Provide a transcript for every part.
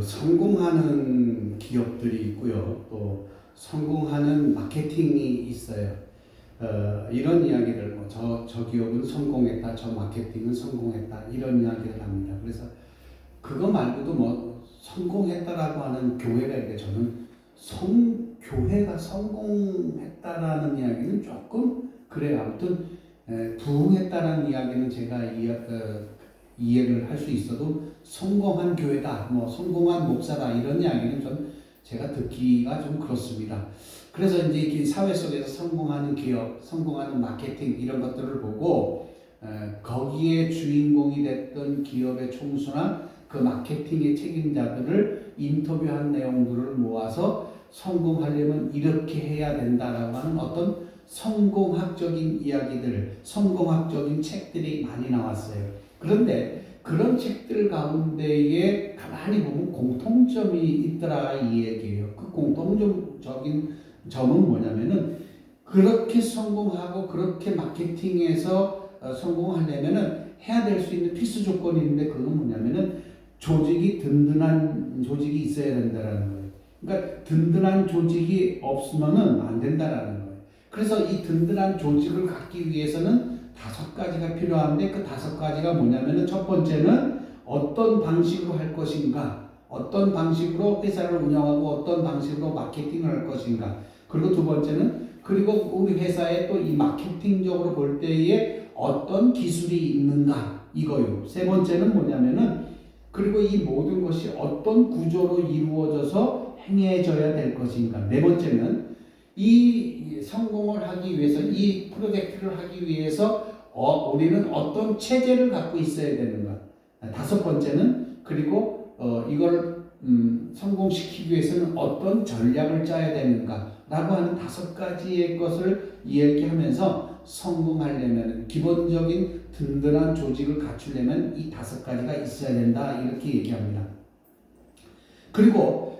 성공하는 기업들이 있고요. 또 성공하는 마케팅이 있어요. 이런 이야기를 저 기업은 성공했다, 저 마케팅은 성공했다 이런 이야기를 합니다. 그래서 그거 말고도 성공했다라고 하는 교회가 있는데 저는 교회가 성공했다라는 이야기는 조금 그래요. 아무튼 부흥했다라는 이야기는 제가 이해를 할 수 있어도 성공한 교회다, 성공한 목사다 이런 이야기는 제가 듣기가 좀 그렇습니다. 그래서 이제 이 사회 속에서 성공하는 기업, 성공하는 마케팅 이런 것들을 보고 거기에 주인공이 됐던 기업의 총수나 그 마케팅의 책임자들을 인터뷰한 내용들을 모아서 성공하려면 이렇게 해야 된다라고 하는 어떤 성공학적인 이야기들, 성공학적인 책들이 많이 나왔어요. 그런데 그런 책들 가운데에 가만히 보면 공통점이 있더라 이 얘기예요. 그 공통적인 점은 뭐냐면은 그렇게 성공하고 그렇게 마케팅에서 성공하려면은 해야 될 수 있는 필수 조건이 있는데 그건 뭐냐면은 든든한 조직이 있어야 된다라는 거예요. 그러니까 든든한 조직이 없으면은 안 된다라는 거예요. 그래서 이 든든한 조직을 갖기 위해서는 5가지가 필요한데 그 5가지가 뭐냐면은 첫 번째는 어떤 방식으로 할 것인가, 어떤 방식으로 회사를 운영하고 어떤 방식으로 마케팅을 할 것인가. 그리고 두 번째는 그리고 우리 회사에 또 이 마케팅적으로 볼 때에 어떤 기술이 있는가 이거요. 세 번째는 뭐냐면은 그리고 이 모든 것이 어떤 구조로 이루어져서 행해져야 될 것인가. 네 번째는 이 성공을 하기 위해서 이 프로젝트를 하기 위해서 우리는 어떤 체제를 갖고 있어야 되는가. 5번째는 그리고 이걸 성공시키기 위해서는 어떤 전략을 짜야 되는가 라고 하는 5가지의 것을 이야기하면서 성공하려면 기본적인 든든한 조직을 갖추려면 이 5가지가 있어야 된다 이렇게 얘기합니다. 그리고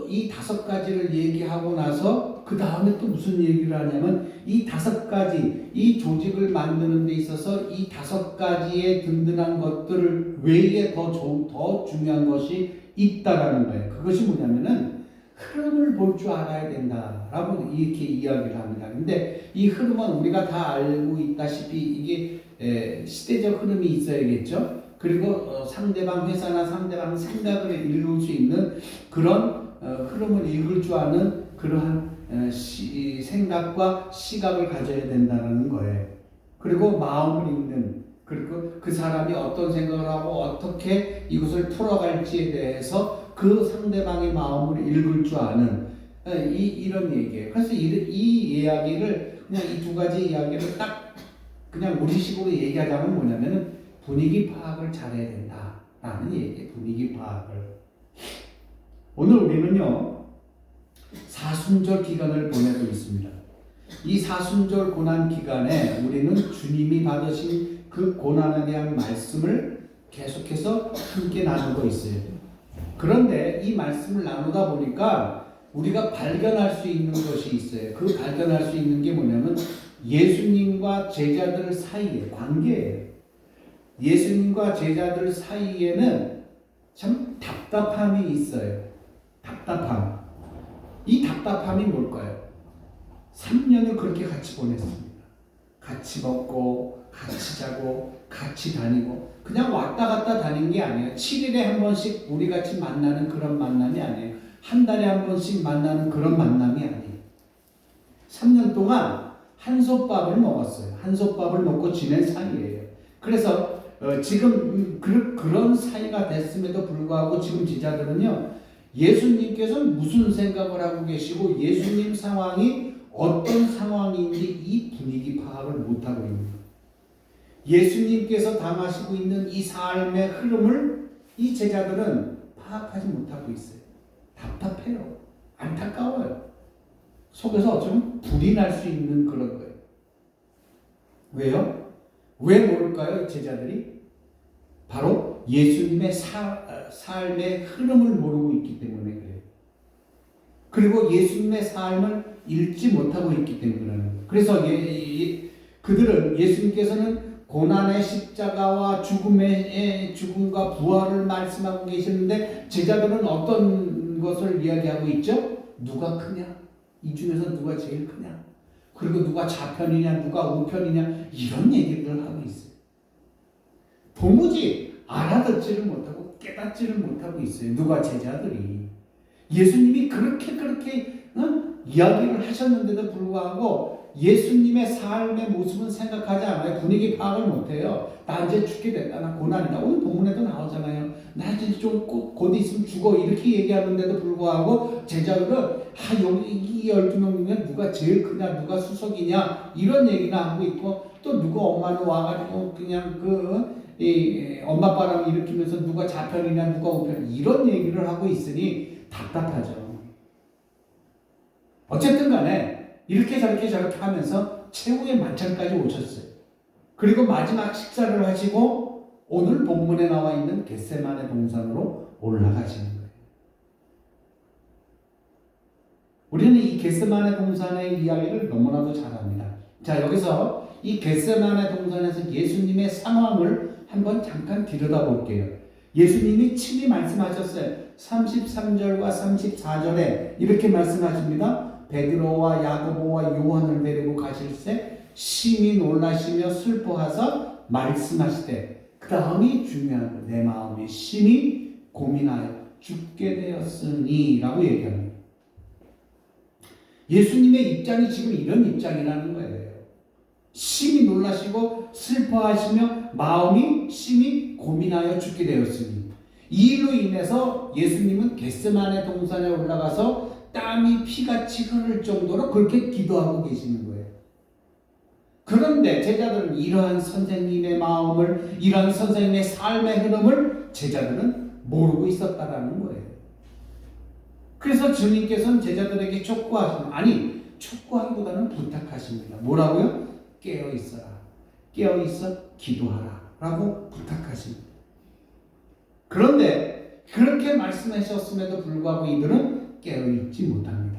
이 5가지를 얘기하고 나서 그 다음에 또 무슨 얘기를 하냐면 이 5가지 이 조직을 만드는 데 있어서 이 5가지의 든든한 것들 외에 더 중요한 것이 있다라는 거예요. 그것이 뭐냐면은 흐름을 볼 줄 알아야 된다라고 이렇게 이야기를 합니다. 근데 이 흐름은 우리가 다 알고 있다시피 이게 시대적 흐름이 있어야겠죠. 그리고 상대방 회사나 상대방 생각을 읽을 수 있는 그런 흐름을 읽을 줄 아는 그러한 생각과 시각을 가져야 된다는 거예요. 그리고 마음을 읽는, 그리고 그 사람이 어떤 생각을 하고 어떻게 이것을 풀어갈지에 대해서 그 상대방의 마음을 읽을 줄 아는 이런 얘기예요. 그래서 이 이야기를 그냥 이 2가지 이야기를 딱 그냥 우리식으로 얘기하자면 뭐냐면은 분위기 파악을 잘해야 된다라는 얘기예요. 분위기 파악을. 오늘 우리는요 사순절 기간을 보내고 있습니다. 이 사순절 고난 기간에 우리는 주님이 받으신 그 고난에 대한 말씀을 계속해서 함께 나누고 있어요. 그런데 이 말씀을 나누다 보니까 우리가 발견할 수 있는 것이 있어요. 그 발견할 수 있는 게 뭐냐면 예수님과 제자들 사이의 관계예요. 예수님과 제자들 사이에는 참 답답함이 있어요. 답답함. 이 답답함이 뭘까요? 3년을 그렇게 같이 보냈습니다. 같이 먹고, 같이 자고, 같이 다니고, 그냥 왔다 갔다 다닌 게 아니에요. 7일에 한 번씩 우리 같이 만나는 그런 만남이 아니에요. 한 달에 한 번씩 만나는 그런 만남이 아니에요. 3년 동안 한솥밥을 먹었어요. 한솥밥을 먹고 지낸 사이예요. 그래서 지금 그런 사이가 됐음에도 불구하고 지금 제자들은요, 예수님께서 무슨 생각을 하고 계시고 예수님 상황이 어떤 상황인지 이 분위기 파악을 못하고 있는 거예요. 예수님께서 당하시고 있는 이 삶의 흐름을 이 제자들은 파악하지 못하고 있어요. 답답해요. 안타까워요. 속에서 좀 불이 날 수 있는 그런 거예요. 왜요? 왜 모를까요? 제자들이? 바로 예수님의 삶의 흐름을 모르고 있기 때문에 그래요. 그리고 예수님의 삶을 읽지 못하고 있기 때문에 그래요. 그래서 그들은 예수님께서는 고난의 십자가와 죽음과 부활을 말씀하고 계시는데 제자들은 어떤 것을 이야기하고 있죠? 누가 크냐? 이 중에서 누가 제일 크냐? 그리고 누가 좌편이냐, 누가 우편이냐, 이런 얘기를 하고 있어요. 도무지 알아듣지를 못하고 깨닫지를 못하고 있어요. 누가 제자들이. 예수님이 그렇게 이야기를 하셨는데도 불구하고 예수님의 삶의 모습은 생각하지 않아요. 분위기 파악을 못해요. 나 이제 죽게 됐다. 나 고난이다. 오늘 본문에도 나오잖아요. 나 이제 좀 곧 있으면 죽어. 이렇게 얘기하는데도 불구하고 제자들은 여기 이 12명 중에 누가 제일 크냐, 누가 수석이냐 이런 얘기나 하고 있고 또 누가 엄마는 와가지고 그냥 엄마 바람 일으키면서 누가 좌편이냐, 누가 우편 이런 얘기를 하고 있으니 답답하죠. 어쨌든 간에 이렇게 저렇게 하면서 최후의 만찬까지 오셨어요. 그리고 마지막 식사를 하시고 오늘 본문에 나와 있는 겟세마네 동산으로 올라가시는 거예요. 우리는 이 겟세마네 동산의 이야기를 너무나도 잘 압니다. 자, 여기서 이 겟세마네 동산에서 예수님의 상황을 한번 잠깐 들여다볼게요. 예수님이 친히 말씀하셨어요. 33절과 34절에 이렇게 말씀하십니다. 베드로와 야고보와 요한을 데리고 가실새 심히 놀라시며 슬퍼하사 말씀하시되, 그 다음이 중요한 거예요. 내 마음이 심히 고민하여 죽게 되었으니 라고 얘기합니다. 예수님의 입장이 지금 이런 입장이라는 거예요. 심히 놀라시고 슬퍼하시며 마음이 심히 고민하여 죽게 되었으니, 이 일로 인해서 예수님은 겟세마네 동산에 올라가서 땀이 피같이 흐를 정도로 그렇게 기도하고 계시는 거예요. 그런데 제자들은 이러한 선생님의 마음을, 이러한 선생님의 삶의 흐름을 제자들은 모르고 있었다라는 거예요. 그래서 주님께서는 제자들에게 촉구하기보다는 부탁하십니다. 뭐라고요? 깨어 있어라. 깨어 있어 기도하라. 라고 부탁하십니다. 그런데 그렇게 말씀하셨음에도 불구하고 이들은 깨어있지 못합니다.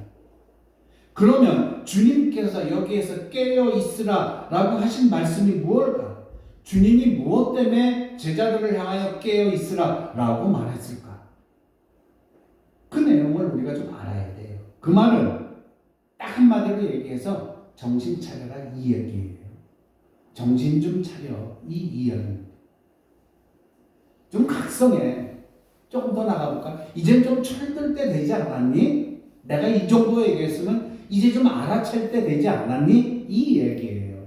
그러면 주님께서 여기에서 깨어 있으라 라고 하신 말씀이 무엇일까? 주님이 무엇 때문에 제자들을 향하여 깨어 있으라 라고 말했을까? 그 내용을 우리가 좀 알아야 돼요. 그 말은 딱 한마디로 얘기해서 정신 차려라 이 얘기예요. 정신 좀 차려 이 이야기입니다. 좀 각성해. 조금 더 나가볼까? 이제 좀 철들 때 되지 않았니? 내가 이 정도 얘기했으면 이제 좀 알아챌 때 되지 않았니? 이 얘기예요.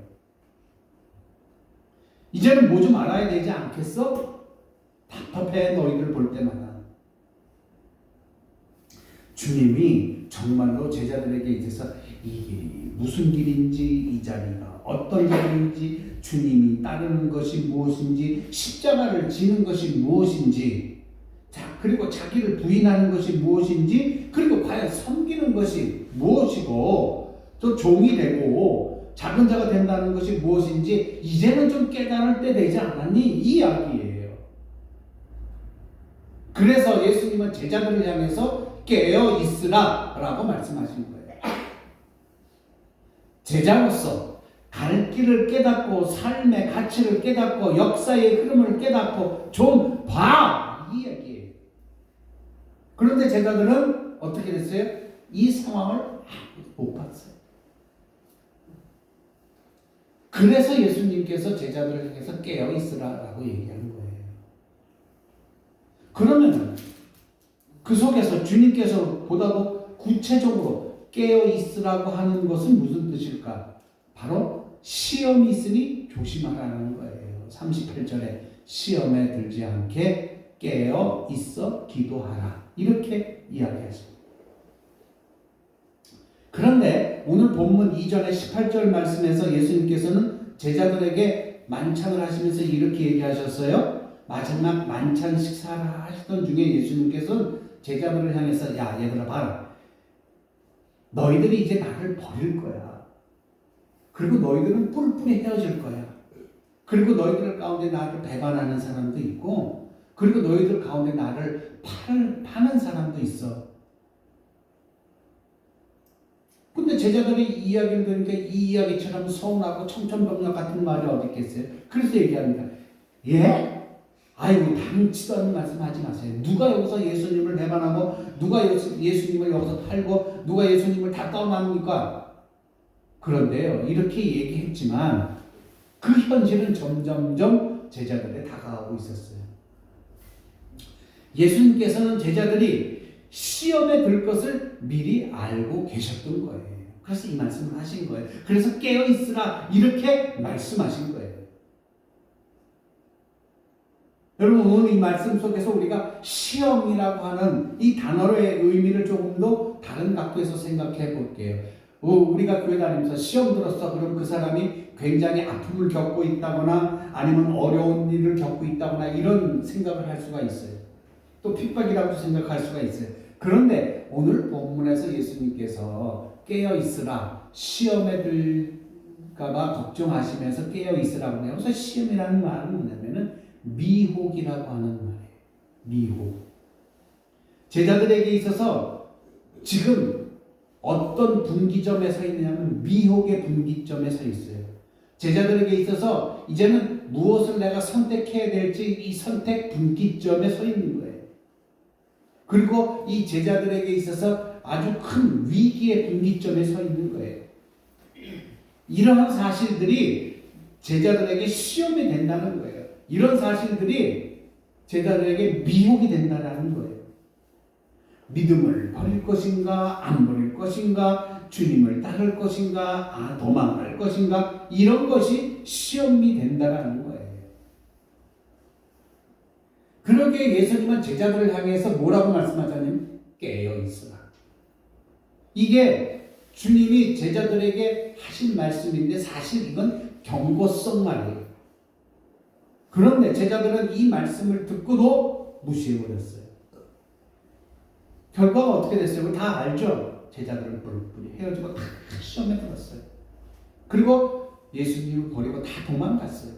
이제는 뭐 좀 알아야 되지 않겠어? 답답해 너희들 볼 때마다. 주님이 정말로 제자들에게 있어서 이 길이 무슨 길인지, 이 자리가 어떤 자리인지, 주님이 따르는 것이 무엇인지, 십자가를 지는 것이 무엇인지, 자, 그리고 자기를 부인하는 것이 무엇인지, 그리고 과연 섬기는 것이 무엇이고, 또 종이 되고 작은 자가 된다는 것이 무엇인지 이제는 좀 깨달을 때 되지 않았니? 이 이야기예요. 그래서 예수님은 제자들을 향해서 깨어 있으라 라고 말씀하신 거예요. 제자로서 갈 길을 깨닫고 삶의 가치를 깨닫고 역사의 흐름을 깨닫고 좀 봐! 이 얘기예요. 그런데 제자들은 어떻게 됐어요? 이 상황을 못 봤어요. 그래서 예수님께서 제자들을 향해서 깨어 있으라라고 얘기하는 거예요. 그러면 그 속에서 주님께서 보다도 구체적으로 깨어 있으라고 하는 것은 무슨 뜻일까? 바로 시험이 있으니 조심하라는 거예요. 38절에 시험에 들지 않게 깨어 있어 기도하라. 이렇게 이야기하십니다. 그런데 오늘 본문 이전에 18절 말씀에서 예수님께서는 제자들에게 만찬을 하시면서 이렇게 얘기하셨어요. 마지막 만찬 식사를 하시던 중에 예수님께서는 제자들을 향해서 야 얘들아 봐라. 너희들이 이제 나를 버릴 거야. 그리고 너희들은 뿔뿔이 헤어질 거야. 그리고 너희들 가운데 나를 배반하는 사람도 있고, 그리고 너희들 가운데 나를 파는 사람도 있어. 근데 제자들이 이 이야기를 들으니까 이 이야기처럼 서운하고 청천벽력 같은 말이 어디 있겠어요? 그래서 얘기합니다. 예? 아이고 당치도 않는 말씀하지 마세요. 누가 여기서 예수님을 배반하고 누가 예수님을 여기서 팔고 누가 예수님을 다 떠납니까? 그런데요, 이렇게 얘기했지만 그 현실은 점점점 제자들에 다가오고 있었어요. 예수님께서는 제자들이 시험에 들 것을 미리 알고 계셨던 거예요. 그래서 이 말씀을 하신 거예요. 그래서 깨어있으라 이렇게 말씀하신 거예요. 여러분, 오늘 이 말씀 속에서 우리가 시험이라고 하는 이 단어의 의미를 조금 더 다른 각도에서 생각해 볼게요. 우리가 교회 다니면서 시험 들었어. 그럼 그 사람이 굉장히 아픔을 겪고 있다거나 아니면 어려운 일을 겪고 있다거나 이런 생각을 할 수가 있어요. 또 핍박이라고 생각할 수가 있어요. 그런데 오늘 본문에서 예수님께서 깨어 있으라, 시험에 들까봐 걱정하시면서 깨어 있으라고 해요. 그래서 시험이라는 말은 뭐냐면은 미혹이라고 하는 말이에요. 미혹. 제자들에게 있어서 지금 어떤 분기점에 서 있느냐면 미혹의 분기점에 서 있어요. 제자들에게 있어서 이제는 무엇을 내가 선택해야 될지 이 선택 분기점에 서 있는 거예요. 그리고 이 제자들에게 있어서 아주 큰 위기의 분기점에 서 있는 거예요. 이러한 사실들이 제자들에게 시험이 된다는 거예요. 이런 사실들이 제자들에게 미혹이 된다는 거예요. 믿음을 버릴 것인가, 안 버릴 것인가, 주님을 따를 것인가, 도망갈 것인가, 이런 것이 시험이 된다는 거예요. 그러기에 예수님은 제자들을 향해서 뭐라고 말씀하자면 깨어있으라. 이게 주님이 제자들에게 하신 말씀인데 사실 이건 경고성 말이에요. 그런데 제자들은 이 말씀을 듣고도 무시해버렸어요. 결과가 어떻게 됐어요? 다 알죠? 제자들은 뿔뿔이 헤어지고 다 시험에 들었어요. 그리고 예수님을 버리고 다 도망갔어요.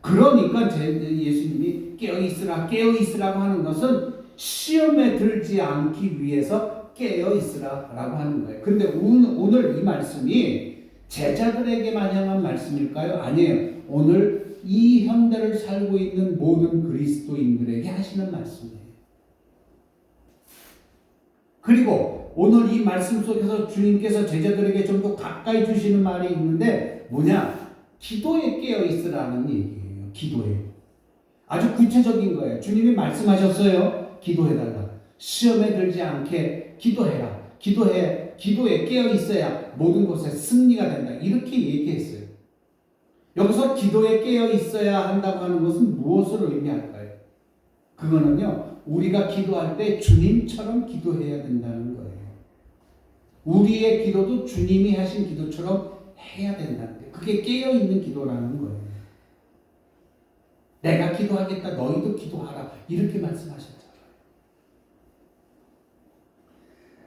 그러니까 예수님이 깨어있으라고 하는 것은 시험에 들지 않기 위해서 깨어있으라고 하는 거예요. 근데 오늘 이 말씀이 제자들에게만 향한 말씀일까요? 아니에요. 오늘 이 현대를 살고 있는 모든 그리스도인들에게 하시는 말씀이에요. 그리고 오늘 이 말씀 속에서 주님께서 제자들에게 좀 더 가까이 주시는 말이 있는데 뭐냐? 기도에 깨어있으라는 얘기예요. 기도에. 아주 구체적인 거예요. 주님이 말씀하셨어요. 기도해달라. 시험에 들지 않게 기도해라. 기도에 깨어있어야 모든 것에 승리가 된다. 이렇게 얘기했어요. 여기서 기도에 깨어있어야 한다고 하는 것은 무엇을 의미할까요? 그거는요, 우리가 기도할 때 주님처럼 기도해야 된다는 거예요. 우리의 기도도 주님이 하신 기도처럼 해야 된다는 거예요. 그게 깨어있는 기도라는 거예요. 내가 기도하겠다, 너희도 기도하라. 이렇게 말씀하셨잖아요.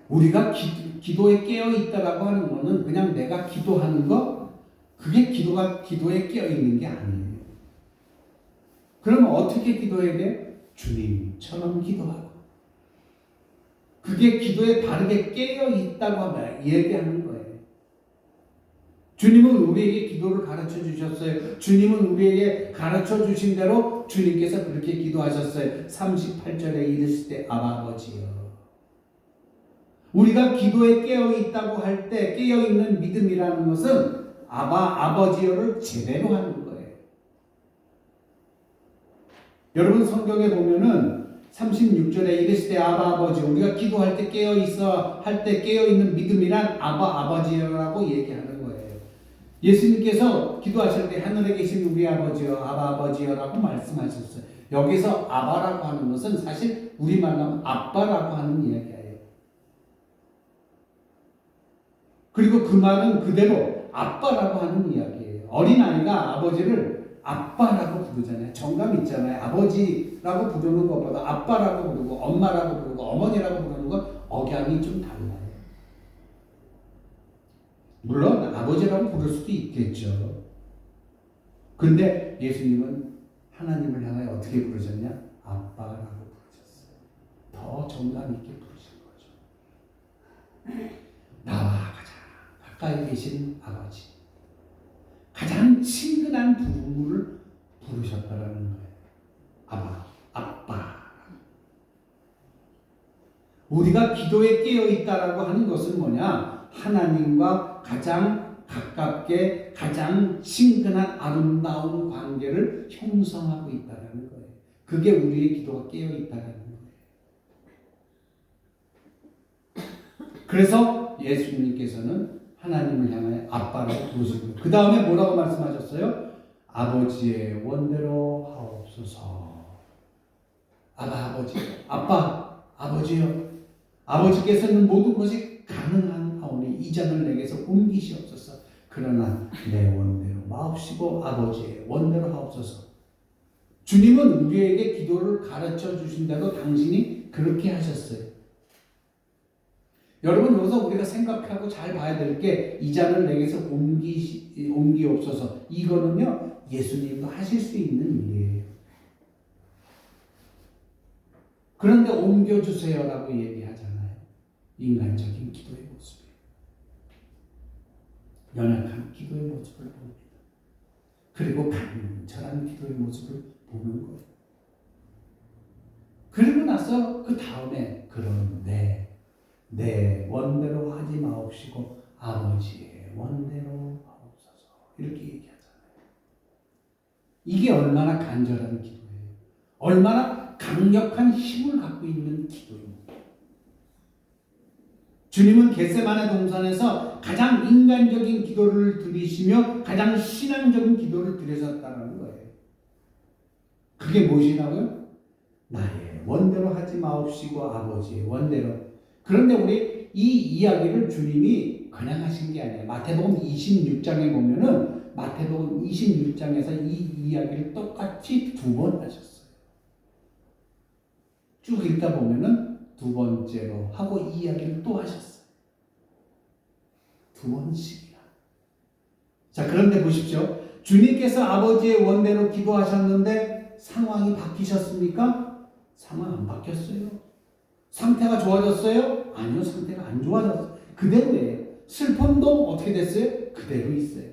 우리가 기도에 깨어있다라고 하는 거는 그냥 내가 기도하는 거, 그게 기도에 깨어있는 게 아니에요. 그러면 어떻게 기도해야 돼요? 주님처럼 기도하고. 그게 기도에 바르게 깨어있다고 얘기하는 거예요. 주님은 우리에게 기도를 가르쳐 주셨어요. 주님은 우리에게 가르쳐 주신 대로 주님께서 그렇게 기도하셨어요. 38절에 이르실 때 아버지여. 우리가 기도에 깨어있다고 할 때 깨어있는 믿음이라는 것은 아버지여를 제대로 하는 거예요. 여러분 성경에 보면은 36절에 이르실 때 아버지, 우리가 기도할 때 깨어있어 할 때 깨어있는 믿음이란 아버지여라고 얘기하는 거예요. 예수님께서 기도하실 때 하늘에 계신 우리 아버지여, 아버지여라고 말씀하셨어요. 여기서 아바라고 하는 것은 사실 우리말로 하면 아빠라고 하는 이야기예요. 그리고 그 말은 그대로 아빠라고 하는 이야기예요. 어린아이가 아버지를 아빠라고 부르잖아요. 정감 있잖아요. 아버지라고 부르는 것보다 아빠라고 부르고 엄마라고 부르고 어머니라고 부르는 건 억양이 좀 달라요. 물론 아버지라고 부를 수도 있겠죠. 근데 예수님은 하나님을 향하여 어떻게 부르셨냐? 아빠라고 부르셨어요. 더 정감 있게 부르신 거죠. 나와 가자. 살아계신 아버지. 가장 친근한 부름을 부르셨다라는 거예요. 아빠. 우리가 기도에 깨어 있다라고 하는 것은 뭐냐? 하나님과 가장 가깝게 가장 친근한 아름다운 관계를 형성하고 있다라는 거예요. 그게 우리의 기도가 깨어 있다라는 거예요. 그래서 예수님께서는 하나님을 향해 아빠라고 부르시고 그 다음에 뭐라고 말씀하셨어요? 아버지의 원대로 하옵소서. 아버지요. 아버지께서는 모든 것이 가능하오니 이 잔을 내게서 옮기시옵소서. 그러나 내 원대로 마옵시고 아버지의 원대로 하옵소서. 주님은 우리에게 기도를 가르쳐 주신다고 당신이 그렇게 하셨어요. 여러분, 여기서 우리가 생각하고 잘 봐야 될 게 이 잔을 내게서 옮기옵소서. 이거는요, 예수님도 하실 수 있는 일이에요. 그런데 옮겨주세요라고 얘기하잖아요. 인간적인 기도의 모습이에요. 연약한 기도의 모습을 봅니다. 그리고 간절한 기도의 모습을 보는 거예요. 그리고 나서 그 다음에 그런데 내 원대로 하지 마옵시고 아버지의 원대로 하옵소서. 이렇게 얘기하잖아요. 이게 얼마나 간절한 기도예요. 얼마나 강력한 힘을 갖고 있는 기도입니다. 주님은 겟세마네 동산에서 가장 인간적인 기도를 드리시며 가장 신앙적인 기도를 드리셨다는 거예요. 그게 무엇이라고요? 나의 원대로 하지 마옵시고 아버지의 원대로. 그런데 우리 이 이야기를 주님이 그냥 하신 게 아니에요. 마태복음 26장에 보면은 마태복음 26장에서 이 이야기를 똑같이 2번 하셨어요. 쭉 읽다 보면은 2번째로 하고 이 이야기를 또 하셨어요. 2번씩이나. 자, 그런데 보십시오. 주님께서 아버지의 원대로 기도하셨는데 상황이 바뀌셨습니까? 상황 안 바뀌었어요. 상태가 좋아졌어요? 아니요, 상태가 안 좋아졌어요. 그대로예요. 슬픔도 어떻게 됐어요? 그대로 있어요.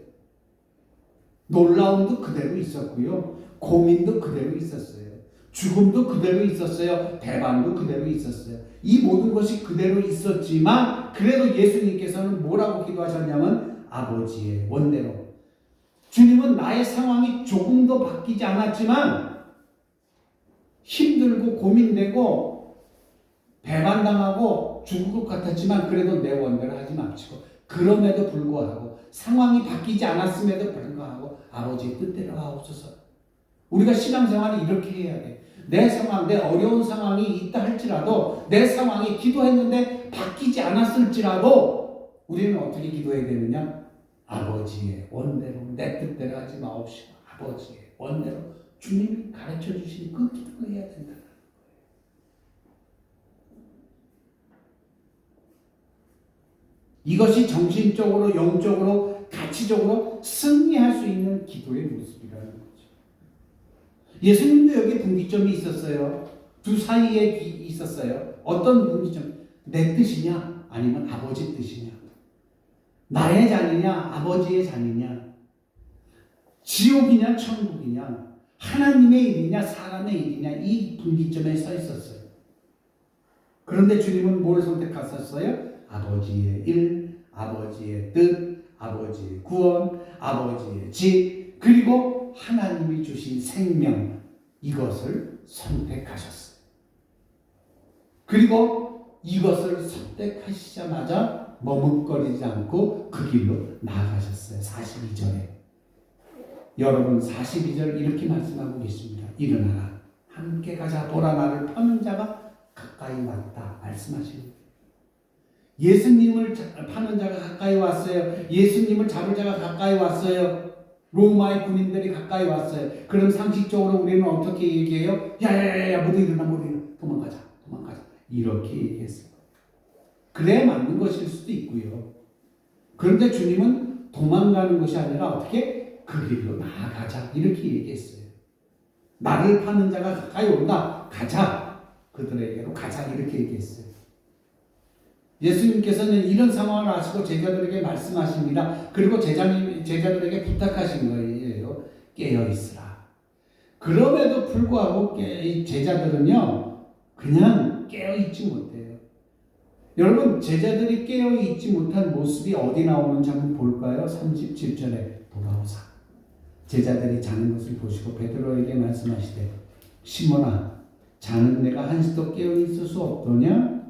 놀라움도 그대로 있었고요. 고민도 그대로 있었어요. 죽음도 그대로 있었어요. 배반도 그대로 있었어요. 이 모든 것이 그대로 있었지만 그래도 예수님께서는 뭐라고 기도하셨냐면 아버지의 원대로. 주님은 나의 상황이 조금도 바뀌지 않았지만 힘들고 고민되고 배반당하고 죽을 것 같았지만 그래도 내 원대로 하지 마시고 그럼에도 불구하고 상황이 바뀌지 않았음에도 불구하고 아버지의 뜻대로 하옵소서. 우리가 신앙생활이 이렇게 해야 돼. 내 상황, 내 어려운 상황이 있다 할지라도 내 상황이 기도했는데 바뀌지 않았을지라도 우리는 어떻게 기도해야 되느냐? 아버지의 원대로 내 뜻대로 하지 마옵시고 아버지의 원대로 주님이 가르쳐 주신 그 기도를 해야 된다. 이것이 정신적으로, 영적으로, 가치적으로 승리할 수 있는 기도의 모습이라는 거죠. 예수님도 여기 분기점이 있었어요. 두 사이에 있었어요. 어떤 분기점? 내 뜻이냐? 아니면 아버지 뜻이냐? 나의 자녀냐? 아버지의 자녀냐? 지옥이냐? 천국이냐? 하나님의 일이냐? 사람의 일이냐? 이 분기점에 서 있었어요. 그런데 주님은 뭘 선택하셨어요? 아버지의 일, 아버지의 뜻, 아버지의 구원, 아버지의 집, 그리고 하나님이 주신 생명, 이것을 선택하셨어요. 그리고 이것을 선택하시자마자 머뭇거리지 않고 그 길로 나아가셨어요. 42절에. 여러분 42절 이렇게 말씀하고 계십니다. 일어나라, 함께 가자. 보라, 나를 파는 자가 가까이 왔다 말씀하시는 거예요. 예수님을 파는 자가 가까이 왔어요. 예수님을 잡을 자가 가까이 왔어요. 로마의 군인들이 가까이 왔어요. 그럼 상식적으로 우리는 어떻게 얘기해요? 야야야야, 모두 일어나, 도망가자. 이렇게 얘기했어요. 그래야 맞는 것일 수도 있고요. 그런데 주님은 도망가는 것이 아니라 어떻게? 그 길로 나아가자. 이렇게 얘기했어요. 나를 파는 자가 가까이 온다. 가자. 그들에게로 가자. 이렇게 얘기했어요. 예수님께서는 이런 상황을 아시고 제자들에게 말씀하십니다. 그리고 제자들에게 부탁하신 거예요. 깨어 있으라. 그럼에도 불구하고 이 제자들은요, 그냥 깨어 있지 못해요. 여러분, 제자들이 깨어 있지 못한 모습이 어디 나오는지 한번 볼까요? 37절에 돌아오사. 제자들이 자는 것을 보시고 베드로에게 말씀하시되, 시몬아, 자는 내가 한시도 깨어 있을 수 없더냐?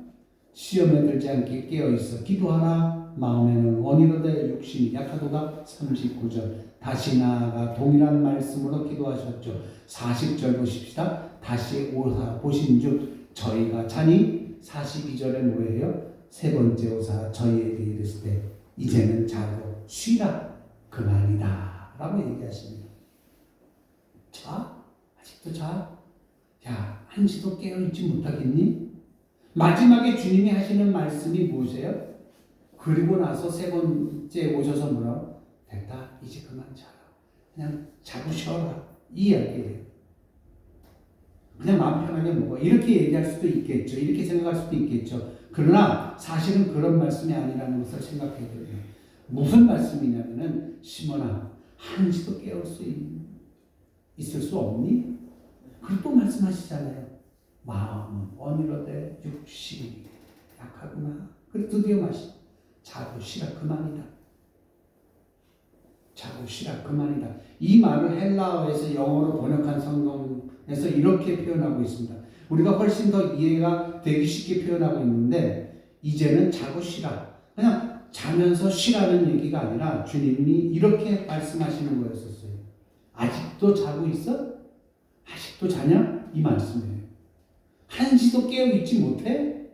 시험에 들지 않게 깨어 있어 기도하라. 마음에는 원이로되 육신이 약하도다. 39절. 다시 나아가 동일한 말씀으로 기도하셨죠. 40절 보십시다. 다시 오사 보신즉 저희가 자니. 42절에 뭐예요? 세 번째 오사 저희에게 이르시되 이제는 자고 쉬라 그만이다 라고 얘기하십니다. 자? 아직도 자? 야, 한시도 깨어있지 못하겠니? 마지막에 주님이 하시는 말씀이 무엇이에요? 그리고 나서 세 번째 오셔서 뭐라고? 됐다, 이제 그만 자라. 그냥 자고 쉬어라. 이 이야기예요. 그냥 마음 편하게 먹어. 이렇게 얘기할 수도 있겠죠. 이렇게 생각할 수도 있겠죠. 그러나 사실은 그런 말씀이 아니라는 것을 생각해야 돼요. 무슨 말씀이냐면은, 시몬아, 한시도 깨울 수 있을 수 없니? 그리고 또 말씀하시잖아요. 마음은 언이로되 육신이 약하구나. 그리고 드디어 자고 쉬라 그만이다. 자고 쉬라 그만이다. 이 말을 헬라어에서 영어로 번역한 성경에서 이렇게 표현하고 있습니다. 우리가 훨씬 더 이해가 되기 쉽게 표현하고 있는데, 이제는 자고 쉬라. 그냥 자면서 쉬라는 얘기가 아니라 주님이 이렇게 말씀하시는 거였었어요. 아직도 자고 있어? 아직도 자냐? 이 말씀이에요. 한시도 깨어있지 못해?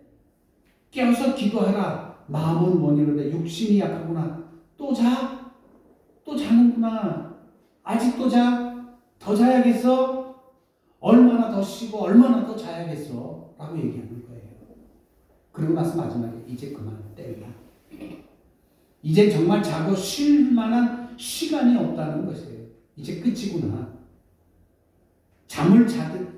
깨어서 기도하라. 마음은 원이로되 육신이 약하구나. 또 자? 또 자는구나. 아직도 자? 더 자야겠어? 얼마나 더 쉬고 얼마나 더 자야겠어? 라고 얘기하는 거예요. 그리고 나서 마지막에 이제 그만 때리라. 이제 정말 자고 쉴 만한 시간이 없다는 것이에요. 이제 끝이구나. 잠을 잡을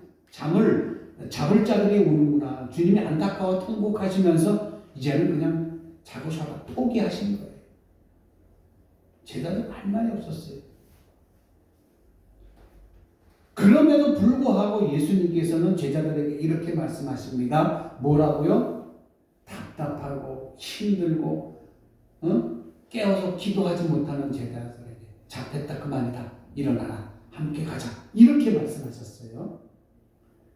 자들이 오는구나. 주님이 안타까워 통곡하시면서 이제는 그냥 자고 쉬어라. 포기하신 거예요. 제자들 할 말이 없었어요. 그럼에도 불구하고 예수님께서는 제자들에게 이렇게 말씀하십니다. 뭐라고요? 답답하고 힘들고 깨어서 기도하지 못하는 제자들에게 자, 됐다 그만이다. 일어나라. 함께 가자. 이렇게 말씀하셨어요.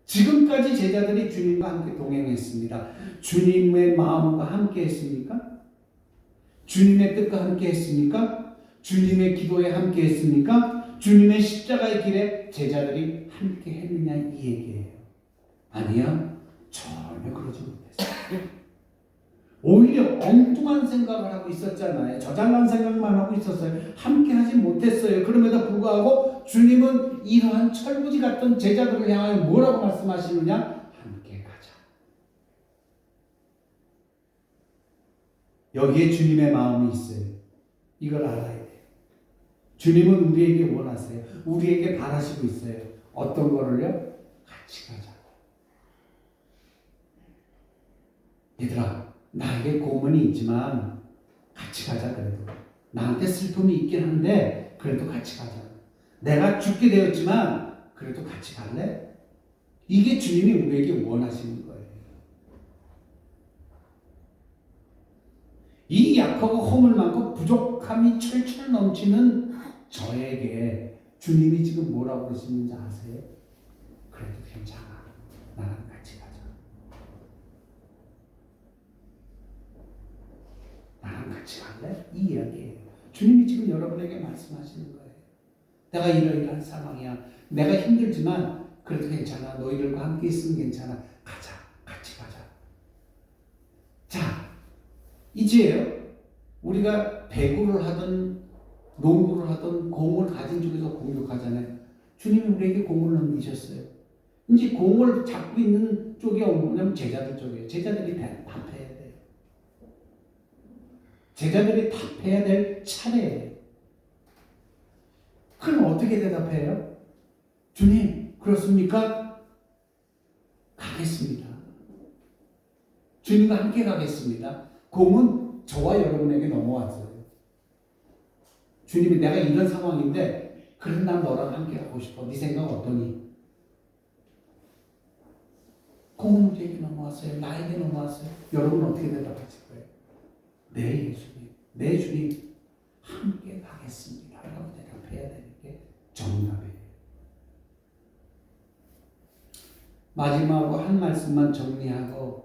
지금까지 제자들이 주님과 함께 동행했습니다. 주님의 마음과 함께 했습니까? 주님의 뜻과 함께 했습니까? 주님의 기도에 함께 했습니까? 주님의 십자가의 길에 제자들이 함께 했느냐 이 얘기예요. 아니요. 전혀 그러지 못했어요. 오히려 엉뚱한 생각을 하고 있었잖아요. 저잘난 생각만 하고 있었어요. 함께 하지 못했어요. 그럼에도 불구하고 주님은 이러한 철부지 같던 제자들을 향하여 뭐라고 말씀하시느냐? 함께 가자. 여기에 주님의 마음이 있어요. 이걸 알아야 돼요. 주님은 우리에게 원하세요. 우리에게 바라시고 있어요. 어떤 거를요? 같이 가자. 얘들아, 나에게 고문이 있지만 같이 가자. 그래도 나한테 슬픔이 있긴 한데 그래도 같이 가자. 내가 죽게 되었지만 그래도 같이 갈래? 이게 주님이 우리에게 원하시는 거예요. 이 약하고 허물 많고 부족함이 철철 넘치는 저에게 주님이 지금 뭐라고 그러시는지 아세요? 그래도 괜찮아. 나랑 같이 가자. 나랑 같이 갈래? 이 이야기예요. 주님이 지금 여러분에게 말씀하시는 거예요. 내가 이러이러한 상황이야. 내가 힘들지만 그래도 괜찮아. 너희들과 함께 있으면 괜찮아. 가자. 같이 가자. 자, 이제요. 우리가 배구를 하든 농구를 하든 공을 가진 쪽에서 공격하잖아요. 주님이 우리에게 공을 넘기셨어요. 이제 공을 잡고 있는 쪽이 뭐냐면 제자들 쪽이에요. 제자들이 답해야 돼요. 제자들이 답해야 될 차례예요. 그럼 어떻게 대답해요? 주님, 그렇습니까? 가겠습니다. 주님과 함께 가겠습니다. 공은 저와 여러분에게 넘어왔어요. 주님이 내가 이런 상황인데 그래도 난 너랑 함께 하고 싶어. 네 생각 어떠니? 공은 우리에게 넘어왔어요. 나에게 넘어왔어요. 여러분 어떻게 대답하실 거예요? 네 예수님, 네 주님 함께 가겠습니다 라고 대답해야 되는 게 정답이에요. 마지막으로 한 말씀만 정리하고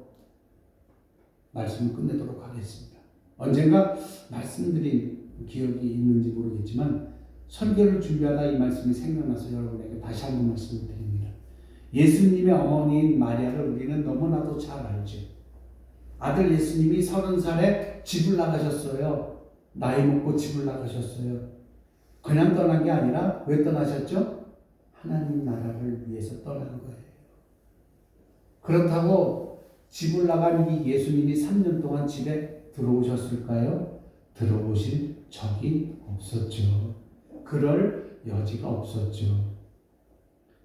말씀을 끝내도록 하겠습니다. 언젠가 말씀드린 기억이 있는지 모르겠지만 설교를 준비하다 이 말씀이 생각나서 여러분에게 다시 한번 말씀을 드립니다. 예수님의 어머니인 마리아를 우리는 너무나도 잘 알죠. 아들 예수님이 30살에 집을 나가셨어요. 나이 먹고 집을 나가셨어요. 그냥 떠난 게 아니라 왜 떠나셨죠? 하나님 나라를 위해서 떠난 거예요. 그렇다고 집을 나간 이 예수님이 3년 동안 집에 들어오셨을까요? 들어오실 적이 없었죠. 그럴 여지가 없었죠.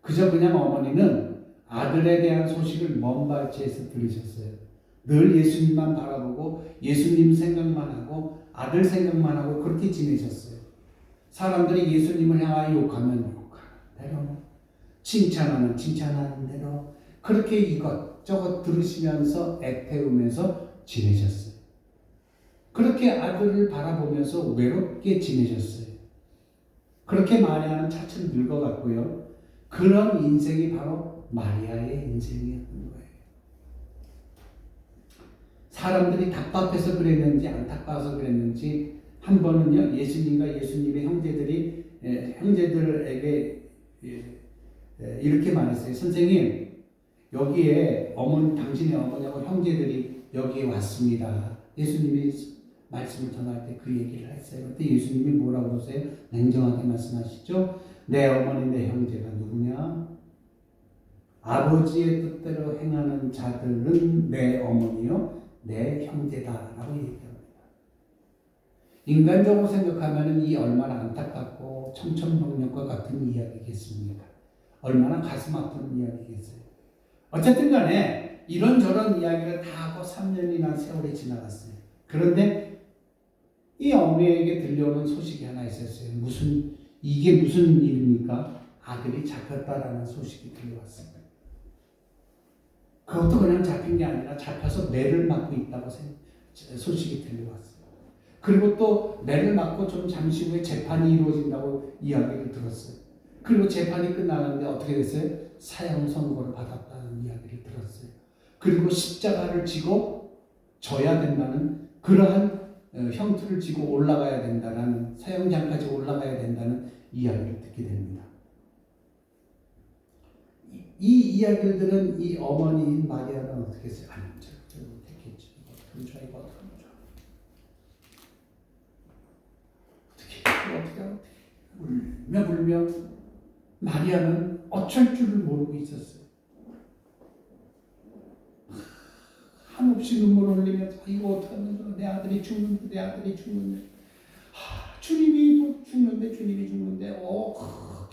그저 그냥 어머니는 아들에 대한 소식을 먼 발치에서 들으셨어요. 늘 예수님만 바라보고 예수님 생각만 하고 아들 생각만 하고 그렇게 지내셨어요. 사람들이 예수님을 향하여 욕하면 욕하는 대로, 칭찬하면 칭찬하는 대로 그렇게 이것저것 들으시면서 애태우면서 지내셨어요. 그렇게 아들을 바라보면서 외롭게 지내셨어요. 그렇게 마리아는 차츰 늙어갔고요. 그런 인생이 바로 마리아의 인생이었던 거예요. 사람들이 답답해서 그랬는지 안타까워서 그랬는지 한 번은요, 예수님과 예수님의 형제들에게 이렇게 말했어요. 선생님, 여기에 당신의 어머니하고 형제들이 여기에 왔습니다. 예수님이 말씀을 전할 때 그 얘기를 했어요. 그때 예수님이 뭐라고 그러세요? 냉정하게 말씀하시죠. 내 어머니, 내 형제가 누구냐? 아버지의 뜻대로 행하는 자들은 내 어머니요, 내 형제다라고 얘기합니다. 인간적으로 생각하면 이 얼마나 안타깝고 청천벽력과 같은 이야기겠습니까? 얼마나 가슴 아픈 이야기겠어요. 어쨌든 간에 이런저런 이야기를 다 하고 3년이나 세월이 지나갔어요. 그런데 이 어머니에게 들려오는 소식이 하나 있었어요. 이게 무슨 일입니까? 아들이 잡혔다라는 소식이 들려왔습니다. 그것도 그냥 잡힌 게 아니라 잡혀서 매를 맞고 있다고 소식이 들려왔어요. 그리고 또 매를 맞고 좀 잠시 후에 재판이 이루어진다고 이야기를 들었어요. 그리고 재판이 끝나는데 어떻게 됐어요? 사형 선고를 받았다는 이야기를 들었어요. 그리고 십자가를 지고 져야 된다는 그러한 형투를 지고 올라가야 된다는 사형장까지 올라가야 된다는 이야기를 듣게 됩니다. 이 이야기를 들은 이 어머니인 마리아는 어떻게 했어요? 아니, 저를 못했겠지. 어떡하면 좋아, 이거 어떡하면 좋아. 어떻게 울며 마리아는 어쩔 줄을 모르고 있었어요. 한없이 눈물을 흘리면서 이거 어떡하면 좋아. 내 아들이 죽는데, 내 아들이 죽는데. 주님이 또 죽는데, 주님이 죽는데.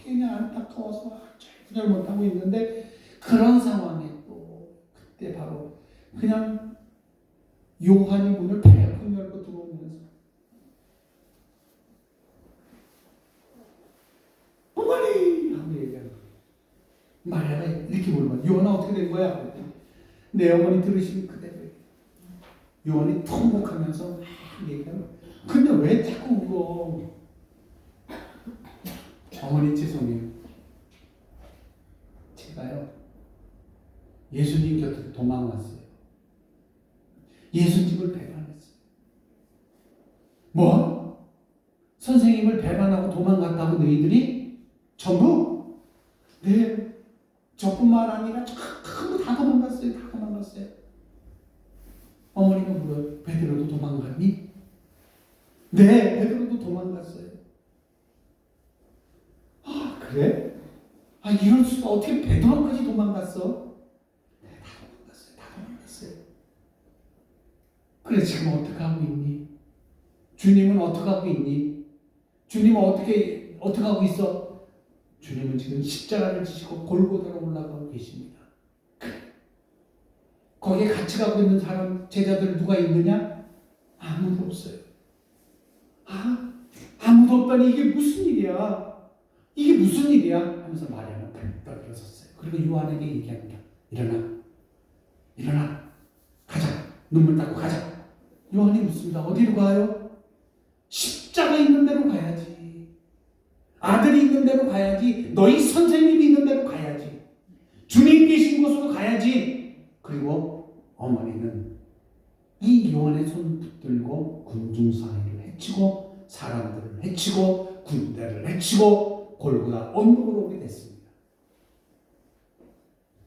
그냥 안타까워서 잘 못하고 있는데 그런 상황에 또 그때 바로 그냥 요한이 문을 팽팽 열고 들어오면서 어머니! 하고 얘기하는 거예요. 마리아가 이렇게 물어봐요. 요한아 어떻게 된 거야? 내 어머니 들으시면 그대로 요한이 통곡하면서 얘기하는 거예요. 근데 왜 자꾸 울어? 어머니 죄송해요. 제가요 예수님 곁으로 도망왔어요. 예수님을 배반했어요. 뭐? 선생님을 배반하고 도망갔다고 너희들이? 전부? 네. 저뿐만 아니라 전부 다 도망갔어요. 다 도망갔어요. 어머니가 물어요. 베드로도 도망갔니? 네. 베드로도 도망갔어요. 그래? 이럴 수가 어떻게 베드로까지 도망갔어? 네, 다 도망갔어요. 그래 지금 어떻게 하고 있니? 주님은 어떻게 하고 있니? 주님은 어떻게 하고 있어? 주님은 지금 십자가를 지시고 골고다로 올라가고 계십니다. 거기에 같이 가고 있는 사람 제자들 누가 있느냐? 아무도 없어요. 아무도 없다니 이게 무슨 일이야? 이게 무슨 일이야? 하면서 마리아는 벌떡 일어섰어요. 그리고 요한에게 얘기합니다. 일어나. 가자. 눈물 닦고 가자. 요한이 묻습니다. 어디로 가요? 십자가 있는 데로 가야지. 아들이 있는 데로 가야지. 너희 선생님이 있는 데로 가야지. 주님 계신 곳으로 가야지. 그리고 어머니는 이 요한의 손 붙들고 군중사회를 해치고 사람들을 해치고 군대를 해치고 골고다 언덕으로 오게 됐습니다.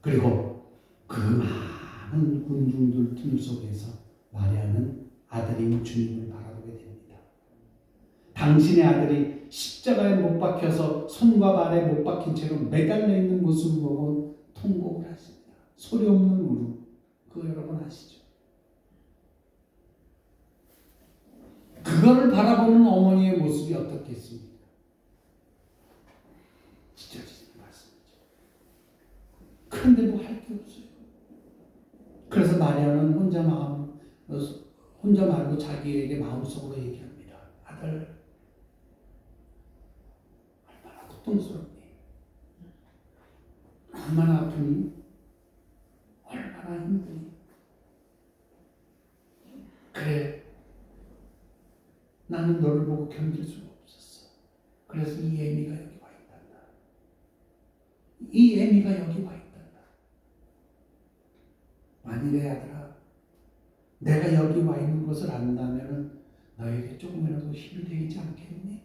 그리고 그 많은 군중들 틈 속에서 마리아는 아들인 주님을 바라보게 됩니다. 당신의 아들이 십자가에 못 박혀서 손과 발에 못 박힌 채로 매달려 있는 모습을 보고 통곡을 하십니다. 소리 없는 울음. 그거 여러분 아시죠? 그거를 바라보는 어머니의 모습이 어떻겠습니까? 찢어지는 말씀이죠. 그런데 뭐 할 게 없어요. 그래서 마리아는 혼자 말고 자기에게 마음속으로 얘기합니다. 아들, 얼마나 고통스럽니? 얼마나 아프니? 얼마나 힘드니? 그래, 나는 너를 보고 견딜 수가 없었어. 그래서 이 애미가 여기 와 있단다. 이 애미가 여기 와 있단다. 만일에 아들아, 내가 여기 와 있는 것을 안다면 너에게 조금이라도 힘이 되지 않겠니?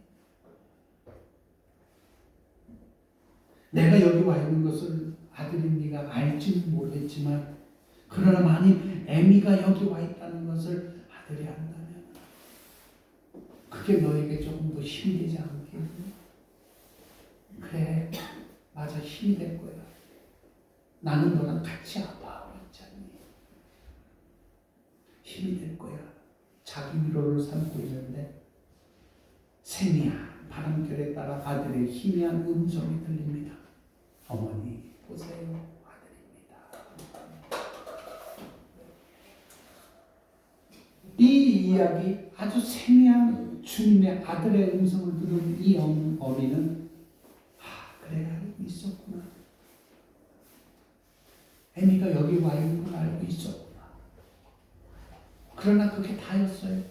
내가 여기 와 있는 것을 아들인 네가 알지는 모르겠지만 그러나 만일 애미가 여기 와 있다는 것을 아들이 안다면 그게 너에게 조금 더 힘이 되지 않겠니? 그래, 맞아, 힘이 될 거야. 나는 너랑 같이 아파하고 있잖니. 힘이 될 거야. 자기 위로를 삼고 있는데 세미한 바람결에 따라 아들의 희미한 음성이 들립니다. 어머니 보세요, 아들입니다. 이 이야기 아주 세미한 주님의 아들의 음성을 들은 이 어미는 그래, 알고 있었구나. 애미가 여기 와 있는 걸 알고 있었구나. 그러나 그게 다였어요.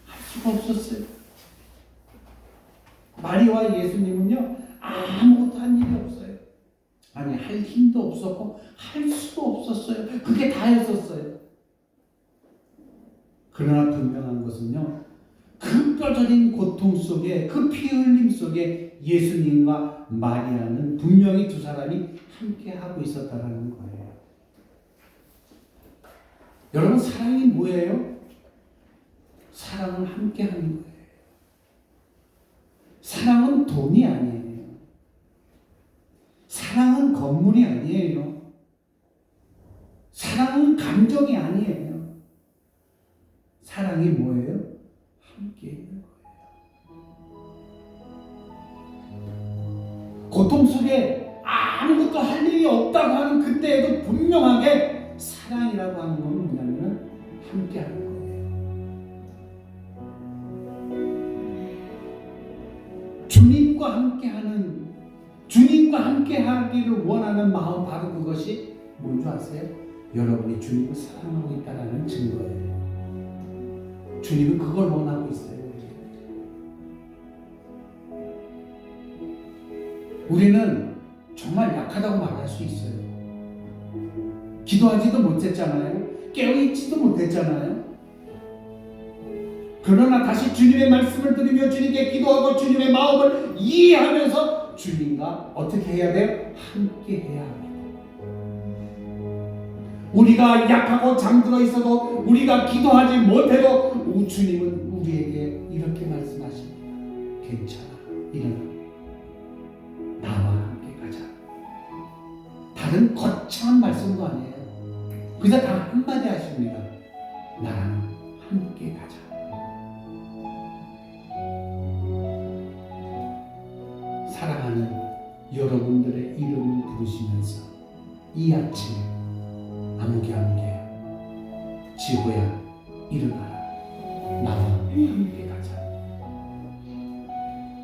할 수가 없었어요. 마리아와 예수님은요, 아무것도 한 일이 없어요. 아니, 할 힘도 없었고 할 수도 없었어요. 그게 다였었어요. 그러나 분명한 것은요, 그 뼈저린 고통 속에, 그 피 흘림 속에 예수님과 마리아는 분명히 두 사람이 함께 하고 있었다는 거예요. 여러분, 사랑이 뭐예요? 사랑은 함께 하는 거예요. 사랑은 돈이 아니에요. 사랑은 건물이 아니에요. 사랑은 감정이 아니에요. 사랑이 뭐예요? 함께 있는 거예요. 고통 속에 아무것도 할 일이 없다고 하는 그때에도 분명하게 사랑이라고 하는 건 뭐냐면 함께 하는 거예요. 주님과 함께 하기를 원하는 마음, 바로 그것이 뭔지 아세요? 여러분이 주님을 사랑하고 있다는 증거예요. 주님은 그걸 원하고 있어요. 우리는 정말 약하다고 말할 수 있어요. 기도하지도 못했잖아요. 깨어있지도 못했잖아요. 그러나 다시 주님의 말씀을 들으며 주님께 기도하고 주님의 마음을 이해하면서 주님과 어떻게 해야 돼요? 함께 해야 합니다. 우리가 약하고 잠들어 있어도, 우리가 기도하지 못해도 주님은 우리에게 이렇게 말씀하십니다. 괜찮아, 일어나, 나와 함께 가자. 다른 거창한 말씀도 아니에요. 그저 단 한마디 하십니다. 나랑 함께 가자. 사랑하는 여러분들의 이름을 부르시면서 이 아침에 아무개 지호야 일어나라. 나와 함께 가자.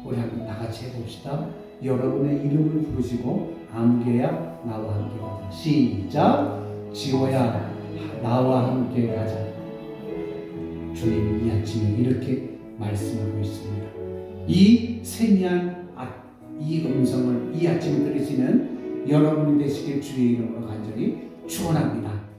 우리 한번 다 같이 해봅시다. 여러분의 이름을 부르시고 아무개야 나와 함께 가자. 시작. 지호야 나와 함께 가자. 주님이 이 아침에 이렇게 말씀하고 있습니다. 이 세미한 이 음성을 이 아침에 들으시는 여러분이 되시길 주의 이름으로 간절히 축원합니다.